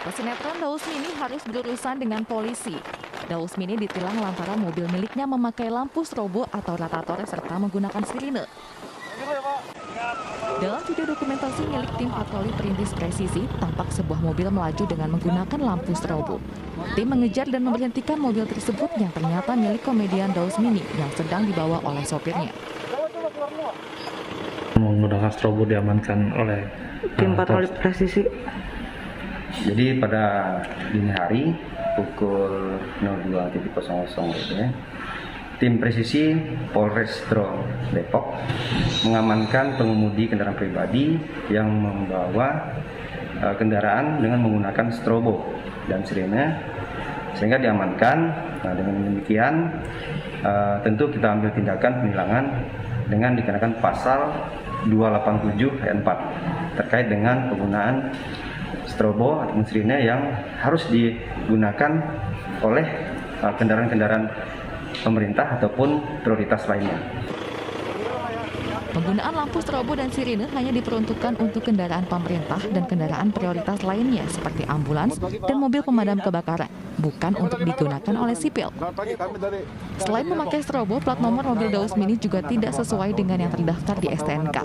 Pesinetron Daus Mini harus berurusan dengan polisi. Daus Mini ditilang lantaran mobil miliknya memakai lampu strobo atau rotator serta menggunakan sirine. Dalam video dokumentasi milik tim patroli perintis presisi, tampak sebuah mobil melaju dengan menggunakan lampu strobo. Tim mengejar dan memberhentikan mobil tersebut yang ternyata milik komedian Daus Mini yang sedang dibawa oleh sopirnya. Menggunakan strobo diamankan oleh tim patroli presisi. Jadi pada dini hari pukul 02.00 gitu ya, tim presisi Polrestro Depok mengamankan pengemudi kendaraan pribadi yang membawa kendaraan dengan menggunakan strobo dan sirine, sehingga diamankan. Nah, dengan demikian tentu kita ambil tindakan penilangan dengan dikenakan pasal 287 ayat 4 terkait dengan penggunaan strobo atau sirine yang harus digunakan oleh kendaraan-kendaraan pemerintah ataupun prioritas lainnya. Penggunaan lampu strobo dan sirine hanya diperuntukkan untuk kendaraan pemerintah dan kendaraan prioritas lainnya seperti ambulans dan mobil pemadam kebakaran, bukan untuk digunakan oleh sipil. Selain memakai strobo, plat nomor mobil Daus Mini juga tidak sesuai dengan yang terdaftar di STNK.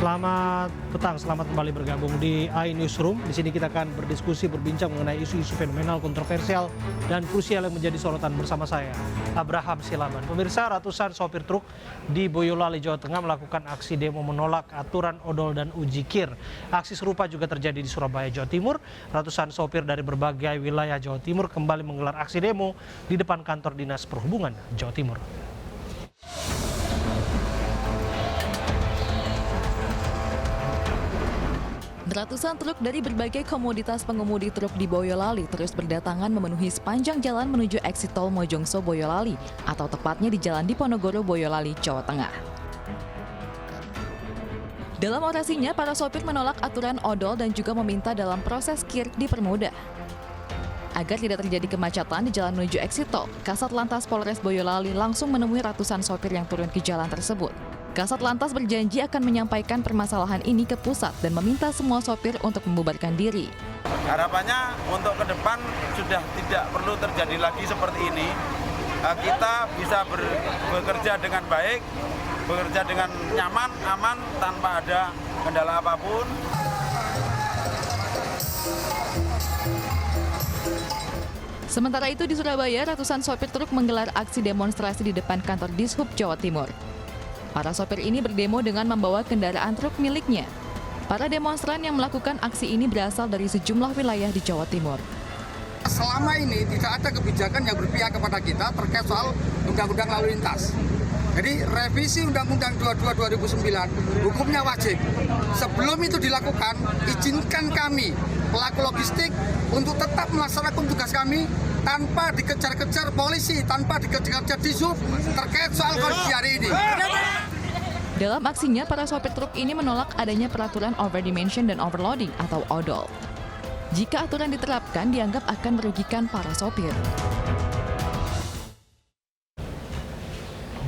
Selamat petang, selamat kembali bergabung di iNewsroom. Di sini kita akan berdiskusi, berbincang mengenai isu-isu fenomenal, kontroversial, dan krusial yang menjadi sorotan bersama saya, Abraham Silaban. Pemirsa, ratusan sopir truk di Boyolali, Jawa Tengah melakukan aksi demo menolak aturan odol dan ujikir. Aksi serupa juga terjadi di Surabaya, Jawa Timur. Ratusan sopir dari berbagai wilayah Jawa Timur kembali menggelar aksi demo di depan kantor Dinas Perhubungan Jawa Timur. Ratusan truk dari berbagai komoditas pengemudi truk di Boyolali terus berdatangan memenuhi sepanjang jalan menuju eksit tol Mojongso Boyolali, atau tepatnya di Jalan Diponegoro Boyolali, Jawa Tengah. Dalam orasinya, para sopir menolak aturan odol dan juga meminta dalam proses KIR dipermudah. Agar tidak terjadi kemacetan di jalan menuju eksit tol, Kasat Lantas Polres Boyolali langsung menemui ratusan sopir yang turun ke jalan tersebut. Kasat Lantas berjanji akan menyampaikan permasalahan ini ke pusat dan meminta semua sopir untuk membubarkan diri. Harapannya untuk ke depan sudah tidak perlu terjadi lagi seperti ini. Kita bisa bekerja dengan baik, bekerja dengan nyaman, aman, tanpa ada kendala apapun. Sementara itu di Surabaya, ratusan sopir truk menggelar aksi demonstrasi di depan kantor Dishub Jawa Timur. Para sopir ini berdemo dengan membawa kendaraan truk miliknya. Para demonstran yang melakukan aksi ini berasal dari sejumlah wilayah di Jawa Timur. Selama ini tidak ada kebijakan yang berpihak kepada kita terkait soal undang-undang lalu lintas. Jadi revisi Undang-Undang 22 2009 hukumnya wajib. Sebelum itu dilakukan, izinkan kami pelaku logistik untuk tetap melaksanakan tugas kami tanpa dikejar-kejar polisi, tanpa dikejar-kejar Dishub terkait soal kondisi hari ini. Dalam aksinya, para sopir truk ini menolak adanya peraturan overdimension dan overloading atau odol. Jika aturan diterapkan, dianggap akan merugikan para sopir.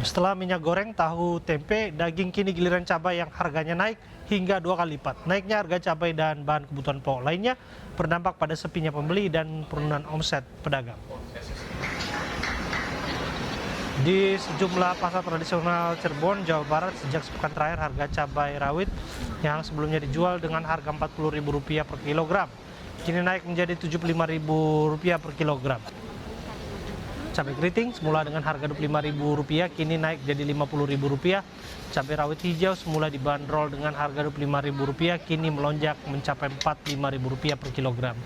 Setelah minyak goreng, tahu, tempe, daging, kini giliran cabai yang harganya naik hingga 2 kali lipat. Naiknya harga cabai dan bahan kebutuhan pokok lainnya berdampak pada sepinya pembeli dan penurunan omset pedagang. Di sejumlah pasar tradisional Cirebon, Jawa Barat, sejak sepekan terakhir harga cabai rawit yang sebelumnya dijual dengan harga Rp40.000 per kilogram, kini naik menjadi Rp75.000 per kilogram. Cabai keriting semula dengan harga Rp25.000 kini naik jadi Rp50.000. Cabai rawit hijau semula dibanderol dengan harga Rp25.000 kini melonjak mencapai Rp45.000 per kilogram.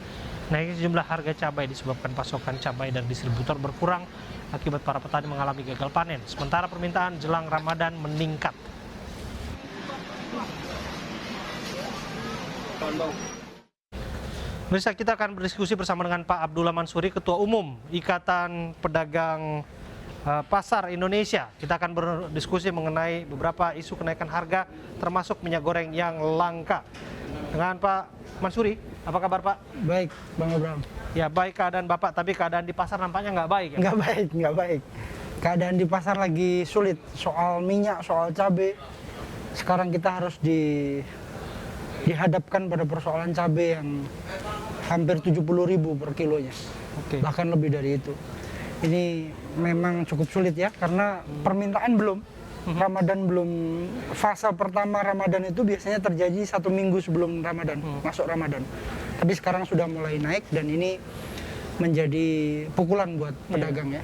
Naiknya sejumlah harga cabai disebabkan pasokan cabai dan distributor berkurang akibat para petani mengalami gagal panen. Sementara permintaan jelang Ramadan meningkat. Pemirsa, kita akan berdiskusi bersama dengan Pak Abdullah Mansuri, Ketua Umum Ikatan Pedagang pasar Indonesia. Kita akan berdiskusi mengenai beberapa isu kenaikan harga, termasuk minyak goreng yang langka. Dengan Pak Mansuri, apa kabar Pak? Baik, Bang Abraham. Ya baik keadaan Bapak, tapi keadaan di pasar nampaknya nggak baik ya? Nggak baik. Keadaan di pasar lagi sulit, soal minyak, soal cabai. Sekarang kita harus dihadapkan pada persoalan cabai yang hampir 70.000 per kilonya. Oke. Bahkan lebih dari itu. Ini memang cukup sulit ya, karena permintaan belum. Ramadan belum, fase pertama Ramadan itu biasanya terjadi 1 minggu sebelum Ramadan, masuk Ramadan. Tapi sekarang sudah mulai naik dan ini menjadi pukulan buat pedagang ya.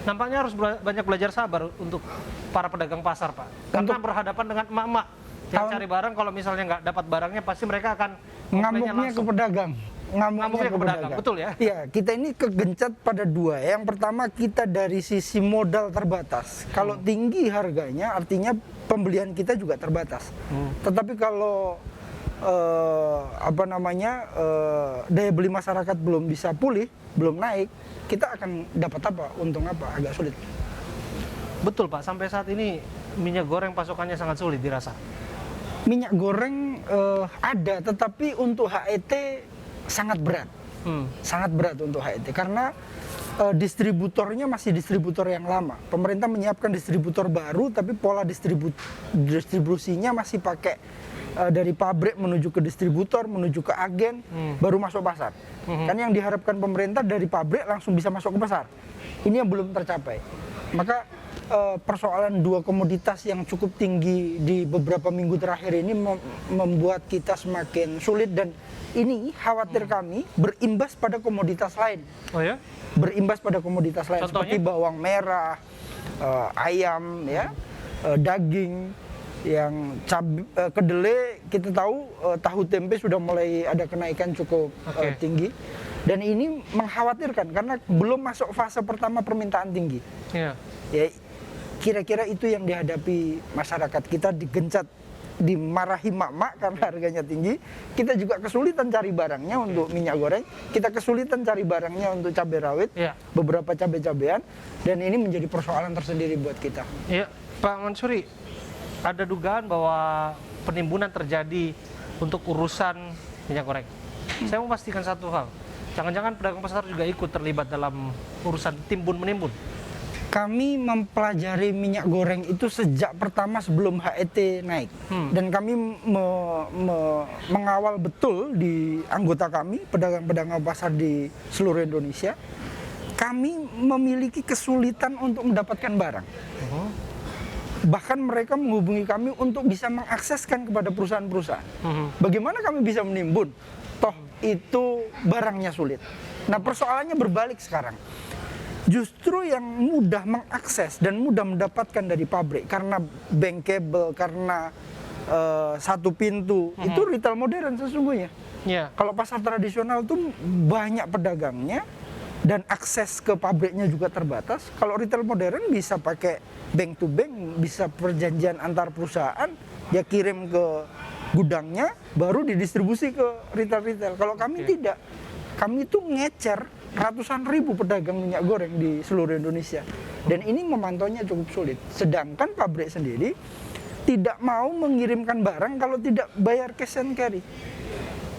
Nampaknya harus banyak belajar sabar untuk para pedagang pasar Pak. Karena berhadapan dengan emak-emak yang cari barang, kalau misalnya nggak dapat barangnya pasti mereka akan Ngamuknya ke pedagang. Ngamuknya ke pedagang, betul ya? Iya, kita ini kegencat pada dua. Yang pertama kita dari sisi modal terbatas. Kalau tinggi harganya artinya pembelian kita juga terbatas. Tetapi kalau daya beli masyarakat belum bisa pulih, belum naik, kita akan dapat apa? Untung apa? Agak sulit. Betul Pak, sampai saat ini minyak goreng pasokannya sangat sulit dirasa. Minyak goreng ada, tetapi untuk HET sangat berat. Sangat berat untuk HET karena distributornya masih distributor yang lama. Pemerintah menyiapkan distributor baru, tapi pola distribusinya masih pakai dari pabrik menuju ke distributor, menuju ke agen, baru masuk pasar. Kan yang diharapkan pemerintah dari pabrik langsung bisa masuk ke pasar. Ini yang belum tercapai. Maka persoalan dua komoditas yang cukup tinggi di beberapa minggu terakhir ini membuat kita semakin sulit, dan ini khawatir kami berimbas pada komoditas lain. Oh ya? Berimbas pada komoditas lain. Contohnya? Seperti bawang merah, ayam, ya, daging, yang kedelai kita tahu, tahu tempe sudah mulai ada kenaikan cukup tinggi, dan ini mengkhawatirkan karena belum masuk fase pertama permintaan tinggi. Iya. Ya, kira-kira itu yang dihadapi masyarakat kita, digencat, dimarahi mak-mak karena harganya tinggi. Kita juga kesulitan cari barangnya untuk minyak goreng, kita kesulitan cari barangnya untuk cabai rawit, beberapa cabai-cabean, dan ini menjadi persoalan tersendiri buat kita. Iya, Pak Mansuri, ada dugaan bahwa penimbunan terjadi untuk urusan minyak goreng. Saya mau pastikan satu hal, jangan-jangan pedagang pasar juga ikut terlibat dalam urusan timbun-menimbun. Kami mempelajari minyak goreng itu sejak pertama sebelum HET naik. Dan kami mengawal betul di anggota kami, pedagang-pedagang pasar di seluruh Indonesia. Kami memiliki kesulitan untuk mendapatkan barang. Bahkan mereka menghubungi kami untuk bisa mengakseskan kepada perusahaan-perusahaan. Bagaimana kami bisa menimbun? Toh itu barangnya sulit. Nah, persoalannya berbalik sekarang. Justru yang mudah mengakses dan mudah mendapatkan dari pabrik karena bankable, karena satu pintu, itu retail modern sesungguhnya. Kalau pasar tradisional tuh banyak pedagangnya dan akses ke pabriknya juga terbatas. Kalau retail modern bisa pakai bank to bank, bisa perjanjian antar perusahaan, dia kirim ke gudangnya, baru didistribusi ke retail-retail. Kalau kami tidak, kami itu ngecer ratusan ribu pedagang minyak goreng di seluruh Indonesia, dan ini memantaunya cukup sulit. Sedangkan pabrik sendiri tidak mau mengirimkan barang kalau tidak bayar cash and carry.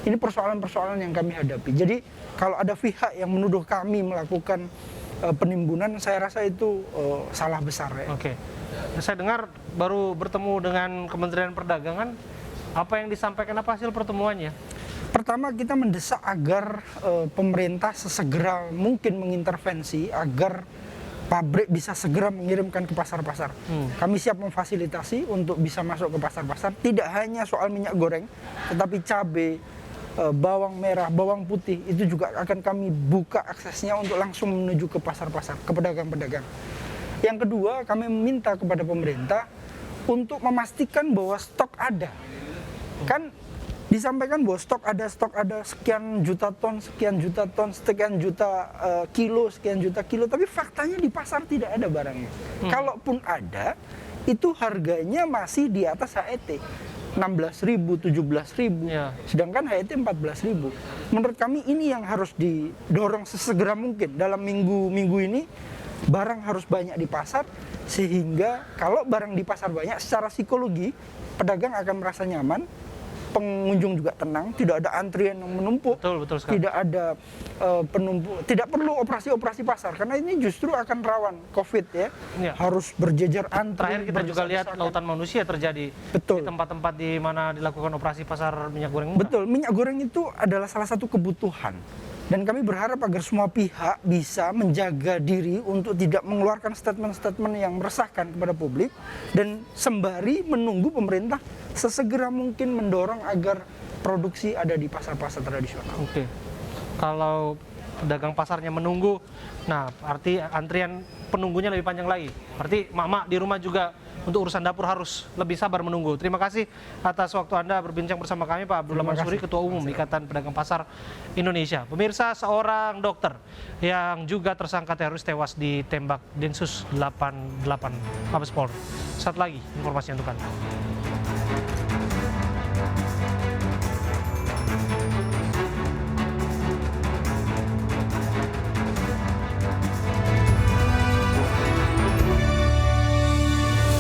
Ini persoalan-persoalan yang kami hadapi. Jadi kalau ada pihak yang menuduh kami melakukan penimbunan, saya rasa itu salah besar ya. Oke. Saya dengar baru bertemu dengan Kementerian Perdagangan. Apa yang disampaikan, apa hasil pertemuannya? Pertama, kita mendesak agar pemerintah sesegera mungkin mengintervensi agar pabrik bisa segera mengirimkan ke pasar-pasar. Kami siap memfasilitasi untuk bisa masuk ke pasar-pasar. Tidak hanya soal minyak goreng, tetapi cabai, bawang merah, bawang putih, itu juga akan kami buka aksesnya untuk langsung menuju ke pasar-pasar, ke pedagang-pedagang. Yang kedua, kami meminta kepada pemerintah untuk memastikan bahwa stok ada. Kan disampaikan bahwa stok ada sekian juta ton, sekian juta kilo, tapi faktanya di pasar tidak ada barangnya. Kalaupun ada, itu harganya masih di atas HET, 16.000, 17.000, sedangkan HET 14.000. Menurut kami ini yang harus didorong sesegera mungkin dalam minggu-minggu ini, barang harus banyak di pasar, sehingga kalau barang di pasar banyak, secara psikologi pedagang akan merasa nyaman, pengunjung juga tenang, tidak ada antrian yang menumpuk, Betul sekali. tidak ada penumpuk, tidak perlu operasi-operasi pasar, karena ini justru akan rawan COVID ya, Iya. harus berjejer antri. Terakhir kita juga lihat berdesak-desakan. lautan manusia terjadi Betul. di tempat-tempat di mana dilakukan operasi pasar minyak goreng murah. Betul, minyak goreng itu adalah salah satu kebutuhan. Dan kami berharap agar semua pihak bisa menjaga diri untuk tidak mengeluarkan statement-statement yang meresahkan kepada publik, dan sembari menunggu pemerintah sesegera mungkin mendorong agar produksi ada di pasar-pasar tradisional. Oke. Kalau pedagang pasarnya menunggu, nah arti antrian penunggunya lebih panjang lagi. Berarti mak-mak di rumah juga untuk urusan dapur harus lebih sabar menunggu. Terima kasih atas waktu Anda berbincang bersama kami, Pak Abdullah Terima Mansuri, kasih. Ketua Umum Ikatan Pedagang Pasar Indonesia. Pemirsa, seorang dokter yang juga tersangka teroris tewas ditembak Densus 88 Mabes Polri. Saat lagi informasi untuk Anda.